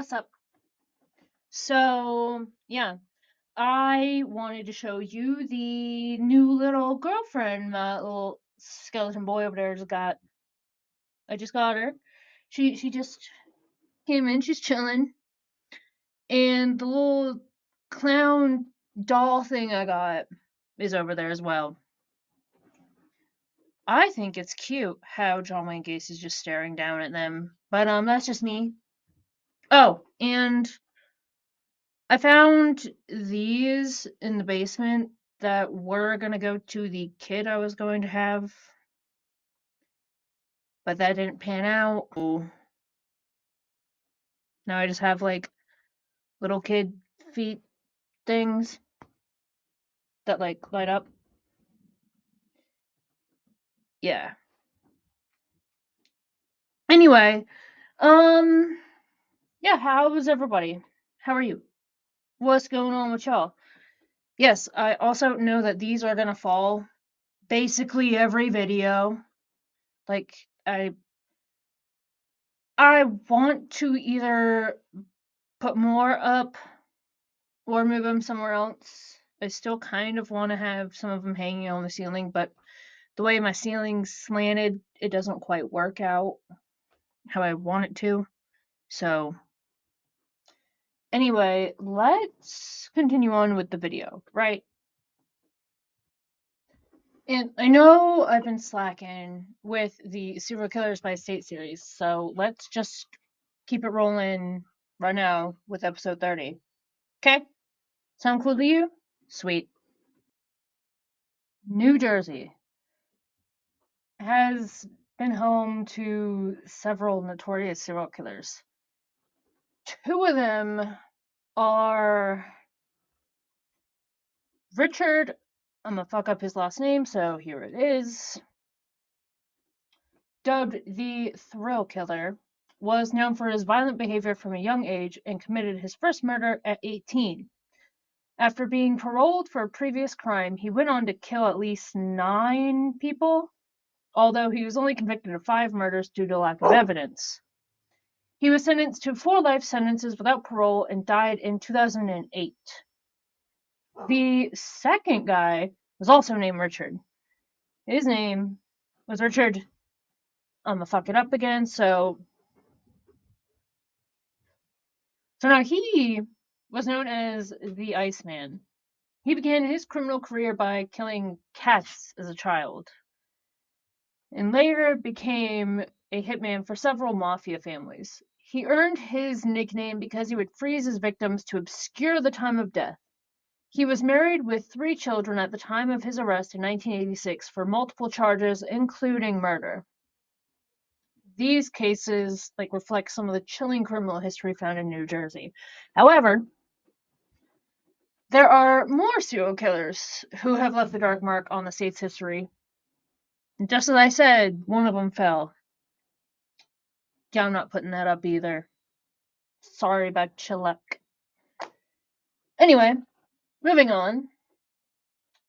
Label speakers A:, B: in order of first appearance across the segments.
A: what's up? So, yeah, I wanted to show you the new little girlfriend my little skeleton boy over there just got. I just got her. She just came in, she's chilling. And the little clown doll thing I got is over there as well. I think it's cute how John Wayne Gacy is just staring down at them. But that's just me. Oh, and I found these in the basement that were gonna go to the kid I was going to have, but that didn't pan out. Oh, now I just have like little kid feet things that like light up. Yeah. Anyway, um, yeah, how was everybody? How are you? What's going on with y'all? Yes, I also know that these are gonna fall basically every video. Like I want to either put more up or move them somewhere else. I still kind of want to have some of them hanging on the ceiling, but the way my ceiling's slanted, it doesn't quite work out how I want it to. So, anyway, let's continue on with the video, right? And I know I've been slacking with the Serial Killers by State series, so let's just keep it rolling right now with episode 30. Okay? Sound cool to you? Sweet. New Jersey has been home to several notorious serial killers. Two of them are Richard, I'm gonna fuck up his last name, so here it is. Dubbed the Thrill Killer, was known for his violent behavior from a young age and committed his first murder at 18. After being paroled for a previous crime, he went on to kill at least 9 people, although he was only convicted of 5 murders due to lack of evidence. He was sentenced to 4 life sentences without parole and died in 2008. The second guy was also named Richard. His name was Richard. I'm gonna fuck it up again, so now he was known as the Iceman. He began his criminal career by killing cats as a child, and later became a hitman for several mafia families. He earned his nickname because he would freeze his victims to obscure the time of death. He was married with 3 children at the time of his arrest in 1986 for multiple charges, including murder. These cases reflect some of the chilling criminal history found in New Jersey. However, there are more serial killers who have left a dark mark on the state's history. Just as I said, one of them fell. Yeah, I'm not putting that up either. Sorry about your luck. Anyway, moving on.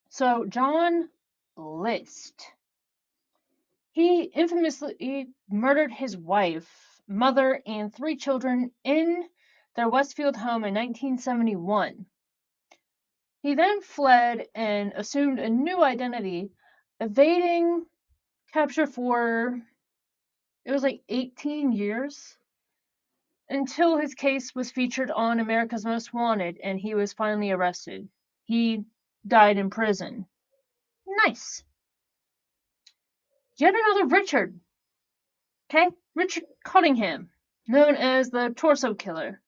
A: So, John List. He infamously murdered his wife, mother, and 3 children in their Westfield home in 1971. He then fled and assumed a new identity, evading capture for, it was 18 years, until his case was featured on America's Most Wanted and he was finally arrested. He died in prison. Nice. Yet another Richard. Okay? Richard Cunningham, known as the Torso Killer,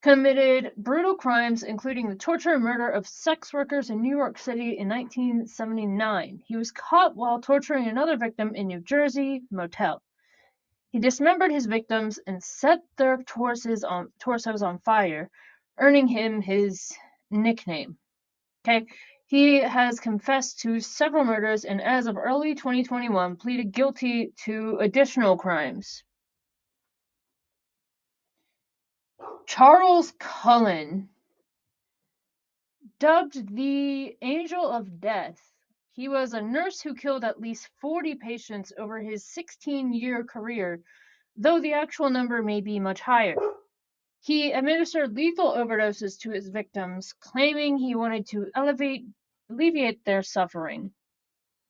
A: committed brutal crimes including the torture and murder of sex workers in New York City in 1979. He was caught while torturing another victim in New Jersey motel. He dismembered his victims and set their torsos on fire, earning him his nickname. Okay? He has confessed to several murders and as of early 2021 pleaded guilty to additional crimes. Charles Cullen, dubbed the Angel of Death, he was a nurse who killed at least 40 patients over his 16-year career, though the actual number may be much higher. He administered lethal overdoses to his victims, claiming he wanted to alleviate their suffering.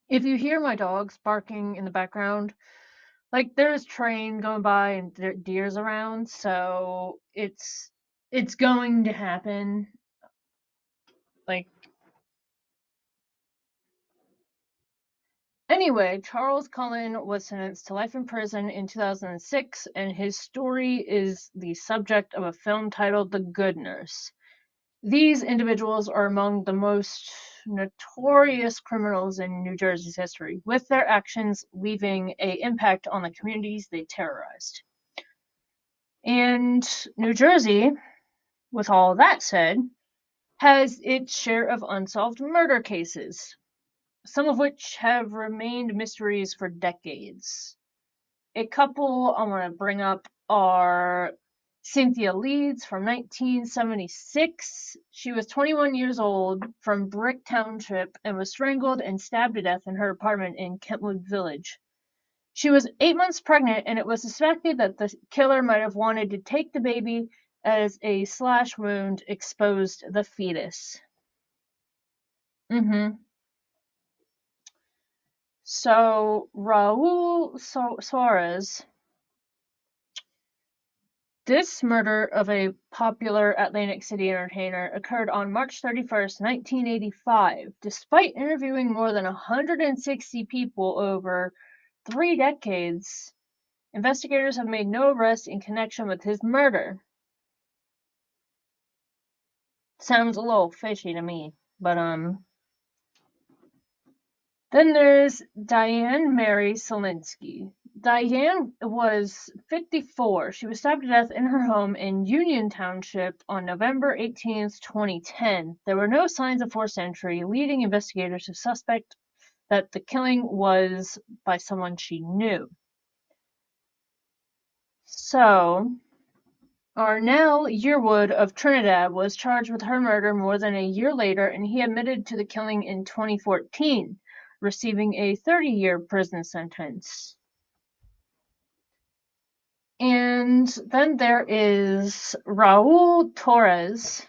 A: If you hear my dogs barking in the background, like there's train going by and deer's around, so it's going to happen. Like anyway, Charles Cullen was sentenced to life in prison in 2006, and his story is the subject of a film titled The Good Nurse. These individuals are among the most notorious criminals in New Jersey's history, with their actions leaving an impact on the communities they terrorized. And New Jersey, with all that said, has its share of unsolved murder cases, some of which have remained mysteries for decades. A couple I want to bring up are Cynthia Leeds from 1976. She was 21 years old from Brick Township and was strangled and stabbed to death in her apartment in Kentwood Village. She was 8 months pregnant, and it was suspected that the killer might have wanted to take the baby as a slash wound exposed the fetus. So, Raul Suarez, this murder of a popular Atlantic City entertainer occurred on March 31st, 1985. Despite interviewing more than 160 people over 3 decades, investigators have made no arrests in connection with his murder. Sounds a little fishy to me, but Then there's Diane Mary Selinsky. Diane was 54. She was stabbed to death in her home in Union Township on November 18th, 2010. There were no signs of forced entry, leading investigators to suspect that the killing was by someone she knew. So, Arnell Yearwood of Trinidad was charged with her murder more than a year later, and he admitted to the killing in 2014, receiving a 30-year prison sentence. And then there is Raul Torres.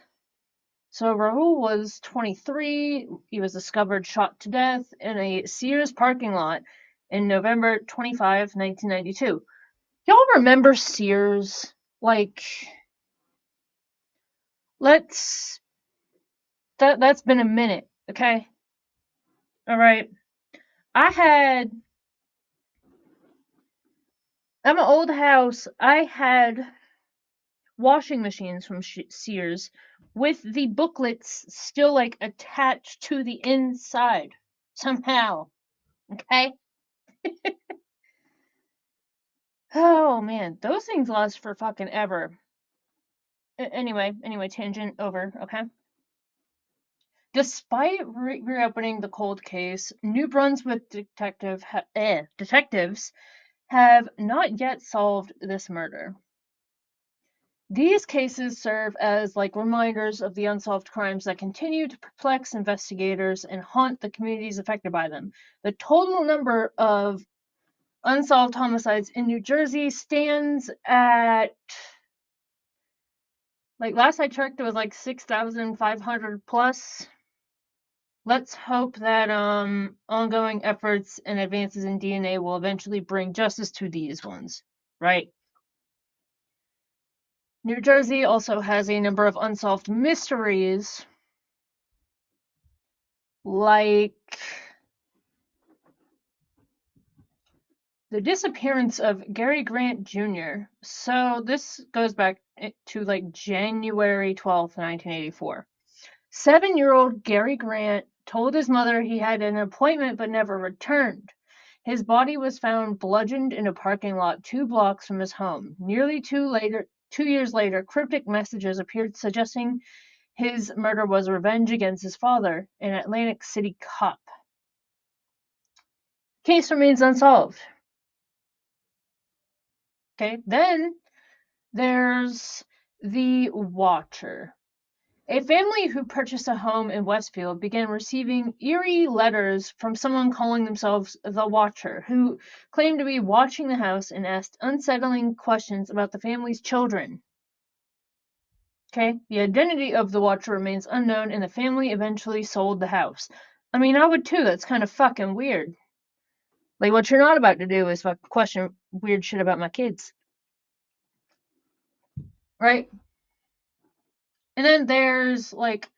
A: So Raul was 23. He was discovered shot to death in a Sears parking lot in November 25, 1992. Y'all remember Sears? Like, that's been a minute, okay? All right. At my old house, I had washing machines from Sears with the booklets still like attached to the inside somehow. Okay? Oh man, those things last for fucking ever. Anyway, tangent over, okay? Despite reopening the cold case, New Brunswick detectives have not yet solved this murder. These cases serve as like reminders of the unsolved crimes that continue to perplex investigators and haunt the communities affected by them. The total number of unsolved homicides in New Jersey stands at, like last I checked, it was like 6,500 plus. Let's hope that ongoing efforts and advances in DNA will eventually bring justice to these ones, right? New Jersey also has a number of unsolved mysteries, like the disappearance of Gary Grant Jr. So this goes back to like January 12th, 1984. 7-year-old Gary Grant told his mother he had an appointment but never returned. His body was found bludgeoned in a parking lot 2 blocks from his home. Nearly 2 years later, cryptic messages appeared suggesting his murder was revenge against his father, an Atlantic City cop. Case remains unsolved. Okay, then there's the Watcher. A family who purchased a home in Westfield began receiving eerie letters from someone calling themselves the Watcher, who claimed to be watching the house and asked unsettling questions about the family's children. Okay, the identity of the watcher remains unknown, and the family eventually sold the house. I mean, I would too. That's kind of fucking weird. Like, what you're not about to do is fucking question weird shit about my kids. Right? And then there's, like,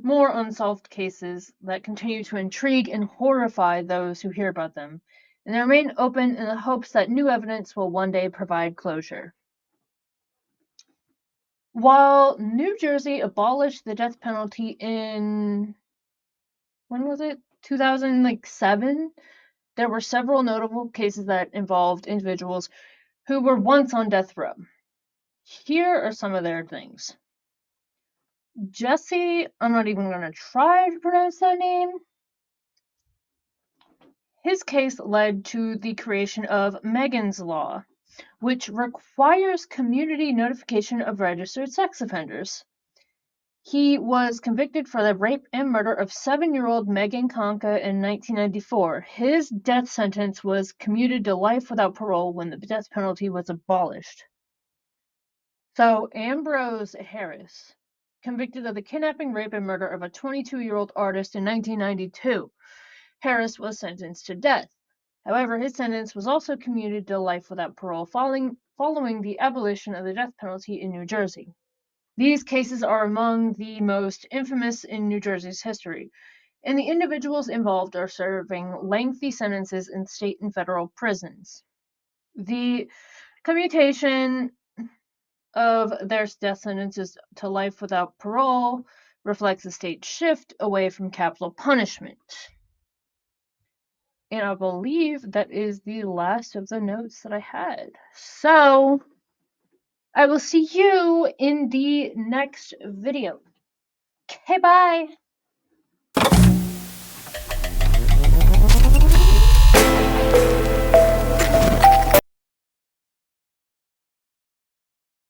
A: more unsolved cases that continue to intrigue and horrify those who hear about them, and they remain open in the hopes that new evidence will one day provide closure. While New Jersey abolished the death penalty in, when was it? 2007, there were several notable cases that involved individuals who were once on death row. Here are some of their things. Jesse, I'm not even going to try to pronounce that name. His case led to the creation of Megan's Law, which requires community notification of registered sex offenders. He was convicted for the rape and murder of 7-year-old Megan Conca in 1994. His death sentence was commuted to life without parole when the death penalty was abolished. So, Ambrose Harris, convicted of the kidnapping, rape, and murder of a 22-year-old artist in 1992. Harris was sentenced to death. However, his sentence was also commuted to life without parole following the abolition of the death penalty in New Jersey. These cases are among the most infamous in New Jersey's history, and the individuals involved are serving lengthy sentences in state and federal prisons. The commutation of their death sentences to life without parole reflects a state shift away from capital punishment. And I believe that is the last of the notes that I had. So, I will see you in the next video. Okay, bye!